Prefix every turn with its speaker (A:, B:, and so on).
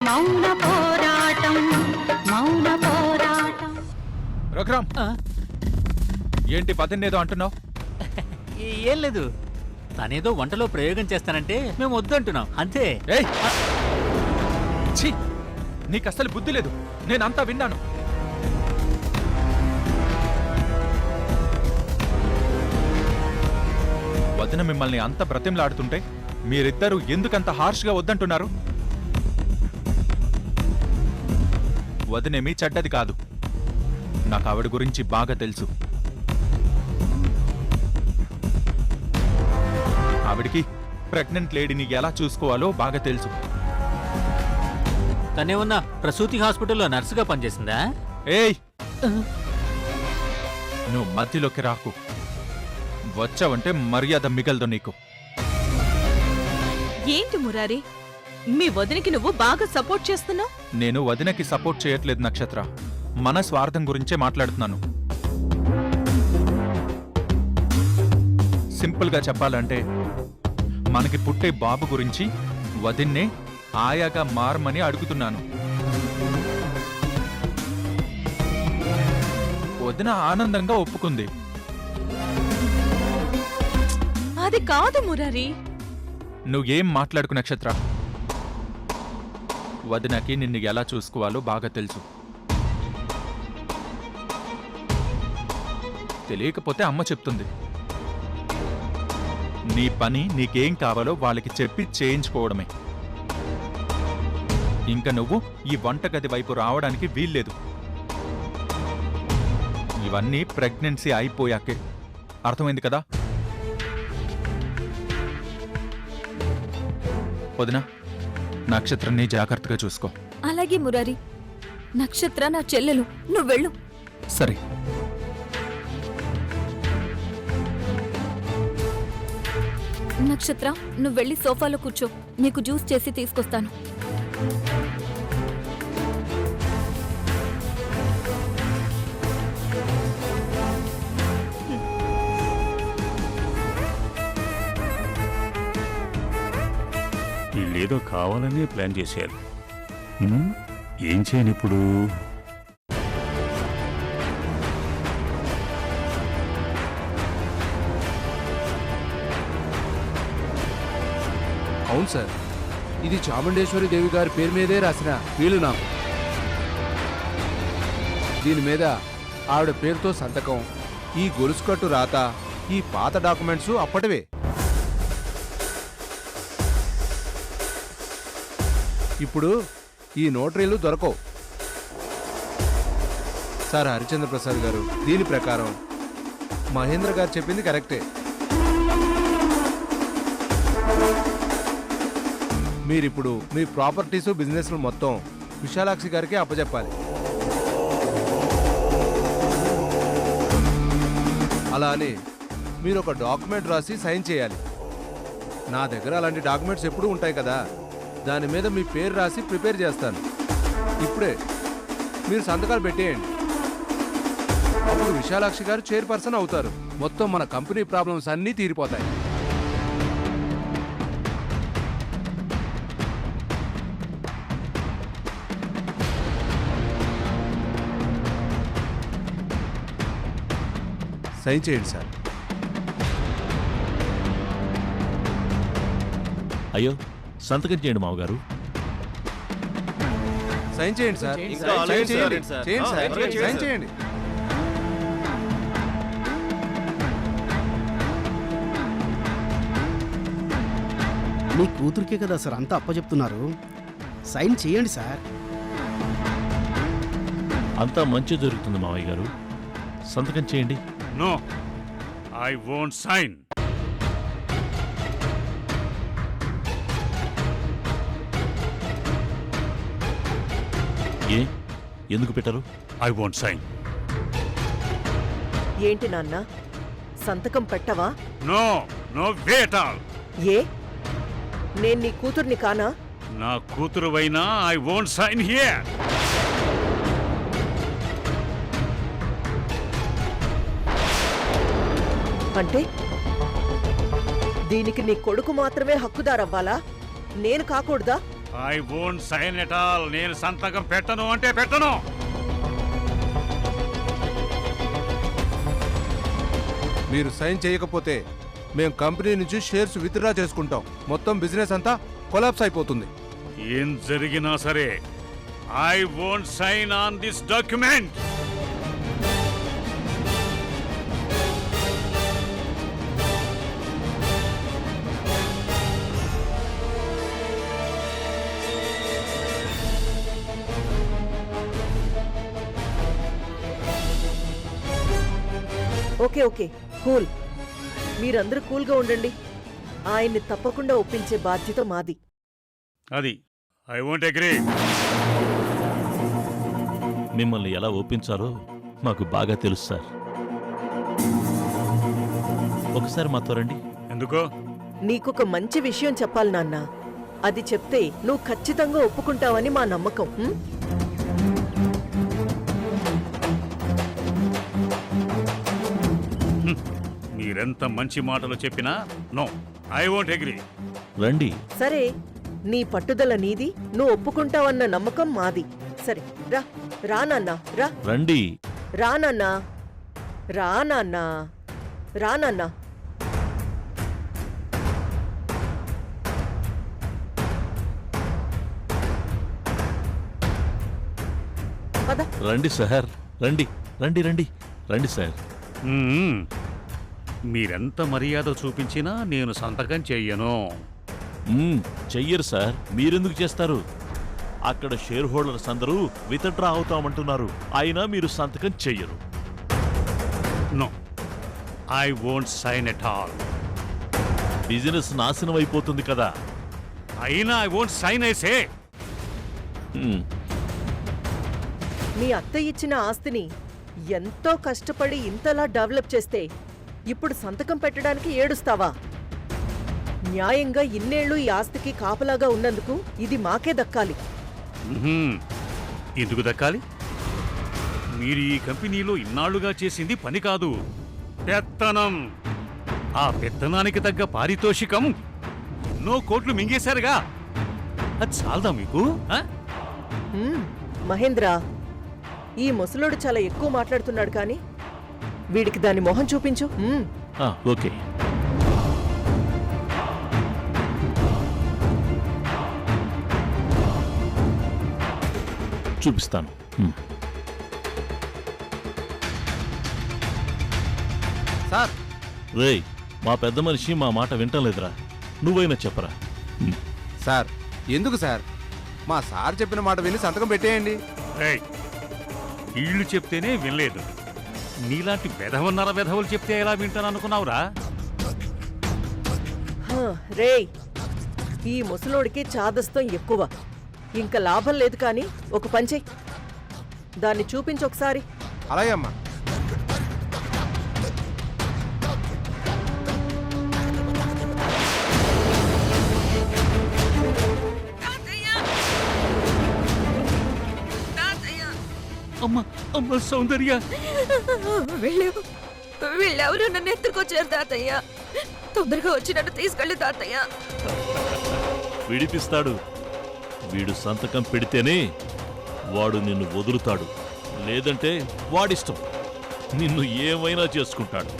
A: మౌన పోరాటం మౌన పోరాటం.
B: రఘురామ్, ఏంటి పదిన్నేదో అంటున్నావు?
C: ఏం లేదు, తనేదో వంటలో ప్రయోగం చేస్తానంటే మేము వద్దంటున్నాం అంతే.
B: ఏయ్ ఛీ, నీకు అసలు బుద్ధి లేదు. నేనంతా విన్నాను. వదిన మిమ్మల్ని అంత బ్రతిమలాడుతుంటే మీరిద్దరూ ఎందుకంత హార్ష్గా వద్దంటున్నారు? వదినేమీ చెడ్డది కాదు. నాకు ఆవిడ గురించి బాగా తెలుసు. ఆవిడికి ప్రెగ్నెంట్ లేడీని ఎలా చూసుకోవాలో బాగా తెలుసు.
C: తనేమన్నా ప్రసూతి హాస్పిటల్లో నర్సుగా పనిచేసిందా?
B: ఏయ్, నువ్వు మధ్యలోకి రాకు. వచ్చావంటే మర్యాద మిగలదు నీకు.
D: ఏంటి మురారి, మీ వదినికి నువ్వు బాగా సపోర్ట్ చేస్తున్నావు?
B: నేను వదినకి సపోర్ట్ చేయట్లేదు నక్షత్ర. మన స్వార్థం గురించే మాట్లాడుతున్నాను. సింపుల్గా చెప్పాలంటే మనకి పుట్టే బాబు గురించి వదిన్నే ఆయాగా మారమని అడుగుతున్నాను. వదిన ఆనందంగా ఒప్పుకుంది.
D: అది కాదు మురారి.
B: నువ్వేం మాట్లాడుకు నక్షత్ర. వదినకి నిన్ను ఎలా చూసుకోవాలో బాగా తెలుసు. తెలియకపోతే అమ్మ చెప్తుంది. నీ పని నీకేం కావాలో వాళ్ళకి చెప్పి చేయించుకోవడమే. ఇంకా నువ్వు ఈ వంటగది వైపు రావడానికి వీల్లేదు. ఇవన్నీ ప్రెగ్నెన్సీ అయిపోయాకే. అర్థమైంది కదా? వదినా, నక్షత్రాన్ని జాగ్రత్తగా చూసుకో.
E: అలాగే మురారి. నక్షత్ర నా చెల్లెలు, నువ్వు వెళ్ళు.
B: సరే.
E: నక్షత్ర, నువ్వు వెళ్ళి సోఫాలో కూర్చో. నీకు జ్యూస్ చేసి తీసుకొస్తాను.
F: వీళ్ళేదో కావాలని ప్లాన్ చేశారు. ఏం చేయను ఇప్పుడు?
G: అవును సార్, ఇది చాముండేశ్వరి దేవి గారి పేరు మీదే రాసిన వీలునామా. దీని మీద ఆవిడ పేరుతో సంతకం, ఈ గొలుసుకట్టు రాత, ఈ పాత డాక్యుమెంట్స్ అప్పటివే. ఇప్పుడు ఈ నోటరీలు దొరకవు. సార్ హరిచంద్ర ప్రసాద్ గారు, దీని ప్రకారం మహేంద్ర గారు చెప్పింది కరెక్టే. మీరిప్పుడు మీ ప్రాపర్టీసు బిజినెస్లు మొత్తం విశాలాక్షి గారికి అప్పచెప్పాలి. అలా అని మీరు ఒక డాక్యుమెంట్ రాసి సైన్ చేయాలి. నా దగ్గర అలాంటి డాక్యుమెంట్స్ ఎప్పుడూ ఉంటాయి కదా, దాని మీద మీ పేరు రాసి ప్రిపేర్ చేస్తాను. ఇప్పుడే మీరు సంతకాలు పెట్టేయండి. అప్పుడు విశాలాక్షి గారు చైర్పర్సన్ అవుతారు. మొత్తం మన కంపెనీ ప్రాబ్లమ్స్ అన్నీ తీరిపోతాయి. సైన్ చేయండి సార్.
F: అయ్యో, సంతకం చేయండి మామగారు.
G: సైన్ చేయండి సార్. సైన్ చేయండి.
H: మీ కూతురికే కదా సార్ అంతా అప్పచెప్తున్నారు. సైన్ చేయండి సార్.
F: అంతా మంచి జరుగుతుంది మామయ్య గారు. సంతకం చేయండి.
I: No, I won't sign.
F: ఏ, ఎందుకు పెట్టారు?
I: I won't sign.
J: ఏంటి నాన్న, సంతకం పెట్టవా?
I: No, no way at all.
J: ఏ, నేను నీ కూతుర్ని కానా?
I: నా కూతురువైనా ఐ వోంట్ సైన్ హియర్.
J: అంటే దీనికి నీ కొడుకు మాత్రమే హక్కుదారవ్వాలా? నేను కాకూడదా?
I: I won't sign at all. నేను సంతకం పెట్టను అంటే పెట్టను.
G: మీరు సైన్ చేయకపోతే మేము కంపెనీ నుంచి షేర్స్ విత్డ్రా చేసుకుంటాం. మొత్తం బిజినెస్ అంతా కొలాప్స్ అయిపోతుంది.
I: ఏం జరిగినా సరే I won't sign on this document.
J: Okay okay cool. మీరందరూ కూల్గా ఉండండి. ఆయన్ని తప్పకుండా ఒప్పించే బాధ్యత మాది.
I: అది ఐ వోంట్ అగ్రీ.
F: మిమ్మల్ని ఎలా ఒప్పించాలో మాకు బాగా తెలుసు సార్. ఒకసారి మాతో రండి.
I: ఎందుకో?
J: నీకొక మంచి విషయం చెప్పాలి నాన్న. అది చెప్తే నువ్వు ఖచ్చితంగా ఒప్పుకుంటావని మా నమ్మకం.
I: మీరెంత మంచి మాటలు చెప్పినా నో, ఐ వోంట్ అగ్రీ.
F: రండి.
J: సరే, నీ పట్టుదల నీది, నువ్వు ఒప్పుకుంటావన్న నమ్మకం మాది. సరే రా, రా నాన్న, రా.
F: రండి.
J: రా నాన్న, రా నాన్న, రా నాన్న. పద.
F: రండి సార్. రండి రండి రండి రండి సార్.
I: మీరెంత మర్యాద చూపించినా నేను సంతకం చెయ్యను.
F: చెయ్యరు సార్. మీరెందుకు చేస్తారు? అక్కడ షేర్ హోల్డర్స్ అందరూ విత్డ్రా అవుతామంటున్నారు. అయినా మీరు సంతకం చెయ్యరు.
I: No, I won't sign at all.
F: Business నాశనం అయిపోతుంది కదా.
I: అయినా ఐ వోంట్ సైన్ ఐసే.
J: మీ అత్త ఇచ్చిన ఆస్తిని ఎంతో కష్టపడి ఇంతలా డెవలప్ చేస్తే ఇప్పుడు సంతకం పెట్టడానికి ఏడుస్తావా? న్యాయంగా ఇన్నేళ్లు ఈ ఆస్తికి కాపలాగా ఉన్నందుకు ఇది మాకే దక్కాలి.
I: ఎందుకు దక్కాలి? మీరు ఈ కంపెనీలో ఇన్నాళ్లుగా చేసింది పని కాదు, పెత్తనం. ఆ పెత్తనానికి తగ్గ పారితోషికం నో కోట్లు మింగేశారుగా. అది చాలదా మీకు?
J: మహేంద్ర, ఈ ముసలోడు చాలా ఎక్కువ మాట్లాడుతున్నాడు కానీ వీడికి దాని మొహం చూపించు.
F: ఓకే. చూపిస్తాను.
G: సార్,
F: రేయ్, మా పెద్ద మనిషి మా మాట వింటం లేదురా. నువ్వైనా చెప్పరా.
G: సార్ ఎందుకు సార్? మా సార్ చెప్పిన మాట విని సంతకం పెట్టేయండి.
I: వీళ్ళు చెప్తేనే వినలేదు. నీలాంటి వెధవన్నర వెధవలు చెప్తే ఎలా వింటాను అనుకున్నావురా?
J: రేయ్, ఈ ముసలోడికి చాదస్తం ఎక్కువ. ఇంకా లాభం లేదు కానీ ఒక పంచే, దాన్ని చూపించు ఒకసారి.
G: అలాగే అమ్మా.
I: అమ్మ అమ్మ సౌందర్య,
E: వీళ్ళెవరు నన్ను ఎత్తుకొచ్చారు తాతయ్య. తొందరగా వచ్చి నన్ను తీసుకెళ్ళి తాతయ్య.
F: విడిపిస్తాడు. వీడు సంతకం పెడితేనే వాడు నిన్ను వదులుతాడు. లేదంటే వాడిష్టం, నిన్ను ఏమైనా చేసుకుంటాడు.